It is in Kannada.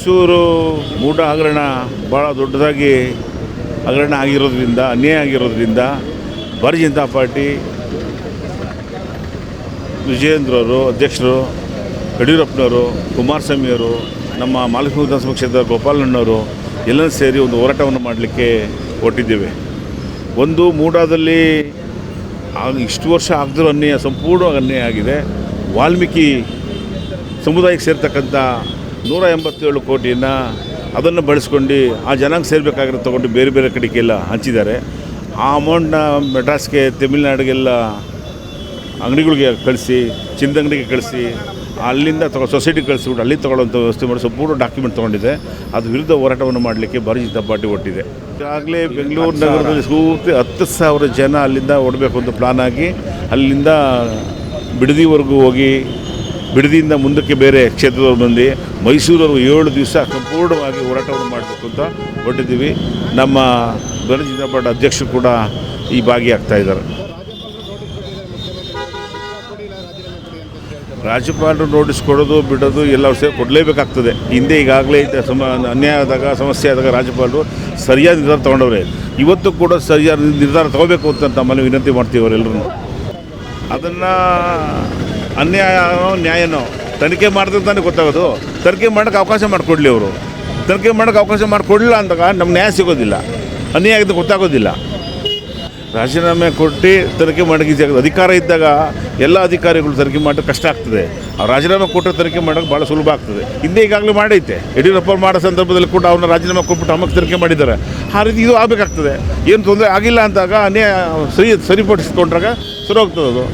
ಮೈಸೂರು ಮೂಢ ಹಗರಣ ಭಾಳ ದೊಡ್ಡದಾಗಿ ಹಗರಣ ಆಗಿರೋದ್ರಿಂದ, ಅನ್ಯಾಯ ಆಗಿರೋದ್ರಿಂದ ಭಾರತೀಯ ಜನತಾ ಪಾರ್ಟಿ ವಿಜಯೇಂದ್ರವರು ಅಧ್ಯಕ್ಷರು, ಯಡಿಯೂರಪ್ಪನವರು, ಕುಮಾರಸ್ವಾಮಿಯವರು, ನಮ್ಮ ಮಾಲೂರು ವಿಧಾನಸಭಾ ಕ್ಷೇತ್ರದ ಗೋಪಾಲಣ್ಣವರು ಎಲ್ಲರೂ ಸೇರಿ ಒಂದು ಹೋರಾಟವನ್ನು ಮಾಡಲಿಕ್ಕೆ ಹೊರಟಿದ್ದೇವೆ. ಒಂದು ಮೂಡಾದಲ್ಲಿ ಇಷ್ಟು ವರ್ಷ ಆಗದಿರೋ ಅನ್ಯಾಯ ಸಂಪೂರ್ಣವಾಗಿ ಅನ್ಯಾಯ ಆಗಿದೆ. ವಾಲ್ಮೀಕಿ ಸಮುದಾಯಕ್ಕೆ ಸೇರ್ತಕ್ಕಂಥ 187 ಕೋಟಿಯನ್ನು ಅದನ್ನು ಬಳಸ್ಕೊಂಡು ಆ ಜನಾಂಗ ಸೇರಬೇಕಾಗಿರೋ ತೊಗೊಂಡು ಬೇರೆ ಬೇರೆ ಕಡೆಗೆಲ್ಲ ಹಂಚಿದ್ದಾರೆ. ಆ ಅಮೌಂಟ್ನ ಮೆಡ್ರಾಸ್ಗೆ, ತಮಿಳ್ನಾಡಿಗೆಲ್ಲ ಅಂಗಡಿಗಳಿಗೆ ಕಳಿಸಿ, ಚಿನ್ನದ ಅಂಗಡಿಗೆ ಕಳಿಸಿ, ಅಲ್ಲಿಂದ ಸೊಸೈಟಿಗೆ ಕಳಿಸ್ಬಿಟ್ಟು ಅಲ್ಲಿ ತೊಗೊಳ್ಳೋಂಥ ವ್ಯವಸ್ಥೆ ಮಾಡಿ ಸಂಪೂರ್ಣ ಡಾಕ್ಯುಮೆಂಟ್ ತೊಗೊಂಡಿದೆ. ಅದು ವಿರುದ್ಧ ಹೋರಾಟವನ್ನು ಮಾಡಲಿಕ್ಕೆ ಭಾರತೀಯ ಜನತಾ ಪಾರ್ಟಿ ಹೊರಟಿದೆ. ಈಗಾಗಲೇ ಬೆಂಗಳೂರು ನಗರದಲ್ಲಿ ಪೂರ್ತಿ 10,000 ಜನ ಅಲ್ಲಿಂದ ಓಡಬೇಕು ಅಂತ ಪ್ಲಾನ್ ಆಗಿ ಅಲ್ಲಿಂದ ಬಿಡದಿವರೆಗೂ ಹೋಗಿ, ಬಿಡದಿಯಿಂದ ಮುಂದಕ್ಕೆ ಬೇರೆ ಕ್ಷೇತ್ರದವ್ರು ಬಂದು ಮೈಸೂರವರು 7 ದಿವಸ ಸಂಪೂರ್ಣವಾಗಿ ಹೋರಾಟವನ್ನು ಮಾಡಬೇಕು ಅಂತ ಹೊರಟಿದ್ದೀವಿ. ನಮ್ಮ ಭಾರತೀಯ ಜನತಾ ಪಾರ್ಟಿ ಅಧ್ಯಕ್ಷರು ಕೂಡ ಈ ಭಾಗಿಯಾಗ್ತಾಯಿದ್ದಾರೆ. ರಾಜ್ಯಪಾಲರು ನೋಟಿಸ್ ಕೊಡೋದು ಬಿಡೋದು ಎಲ್ಲ ಸೇರಿ ಕೊಡಲೇಬೇಕಾಗ್ತದೆ. ಹಿಂದೆ ಈಗಾಗಲೇ ಅನ್ಯಾಯ ಆದಾಗ, ಸಮಸ್ಯೆ ಆದಾಗ ರಾಜ್ಯಪಾಲರು ಸರಿಯಾದ ನಿರ್ಧಾರ ತೊಗೊಂಡವ್ರೆ. ಇವತ್ತು ಕೂಡ ಸರಿಯಾದ ನಿರ್ಧಾರ ತೊಗೋಬೇಕು ಅಂತ ನಮ್ಮಲ್ಲಿ ವಿನಂತಿ ಮಾಡ್ತೀವಿ ಅವರೆಲ್ಲರೂ. ಅದನ್ನು ಅನ್ಯಾಯನೋ ನ್ಯಾಯನೋ ತನಿಖೆ ಮಾಡಿದ್ರೆ ತಾನೇ ಗೊತ್ತಾಗೋದು. ತನಿಖೆ ಮಾಡೋಕ್ಕೆ ಅವಕಾಶ ಮಾಡಿಕೊಡ್ಲಿ ಅವರು. ತನಿಖೆ ಮಾಡೋಕ್ಕೆ ಅವಕಾಶ ಮಾಡಿಕೊಡಲಿಲ್ಲ ಅಂದಾಗ ನಮ್ಗೆ ನ್ಯಾಯ ಸಿಗೋದಿಲ್ಲ, ಅನ್ಯಾಯ ಆಗಿದ್ದು ಗೊತ್ತಾಗೋದಿಲ್ಲ. ರಾಜೀನಾಮೆ ಕೊಟ್ಟು ತನಿಖೆ ಮಾಡೋಕ್ಕೆ ಅಧಿಕಾರ ಇದ್ದಾಗ ಎಲ್ಲ ಅಧಿಕಾರಿಗಳು ತನಿಖೆ ಮಾಡೋಕ್ಕೆ ಕಷ್ಟ ಆಗ್ತದೆ. ಆ ರಾಜೀನಾಮೆ ಕೊಟ್ಟರೆ ತನಿಖೆ ಮಾಡೋಕ್ಕೆ ಭಾಳ ಸುಲಭ ಆಗ್ತದೆ. ಹಿಂದೆ ಈಗಾಗಲೇ ಮಾಡೈತೆ. ಯಡಿಯೂರಪ್ಪ ಮಾಡೋ ಸಂದರ್ಭದಲ್ಲಿ ಕೂಡ ಅವ್ರನ್ನ ರಾಜೀನಾಮೆ ಕೊಟ್ಬಿಟ್ಟು ಆಮೇಲೆ ತನಿಖೆ ಮಾಡಿದ್ದಾರೆ. ಆ ರೀತಿ ಇದು ಆಗಬೇಕಾಗ್ತದೆ. ಏನು ತೊಂದರೆ ಆಗಿಲ್ಲ ಅಂದಾಗ ಅನ್ಯಾಯ ಸರಿಪಡಿಸ್ಕೊಂಡ್ರಾಗ ಸರಿ ಹೋಗ್ತದೆ ಅದು.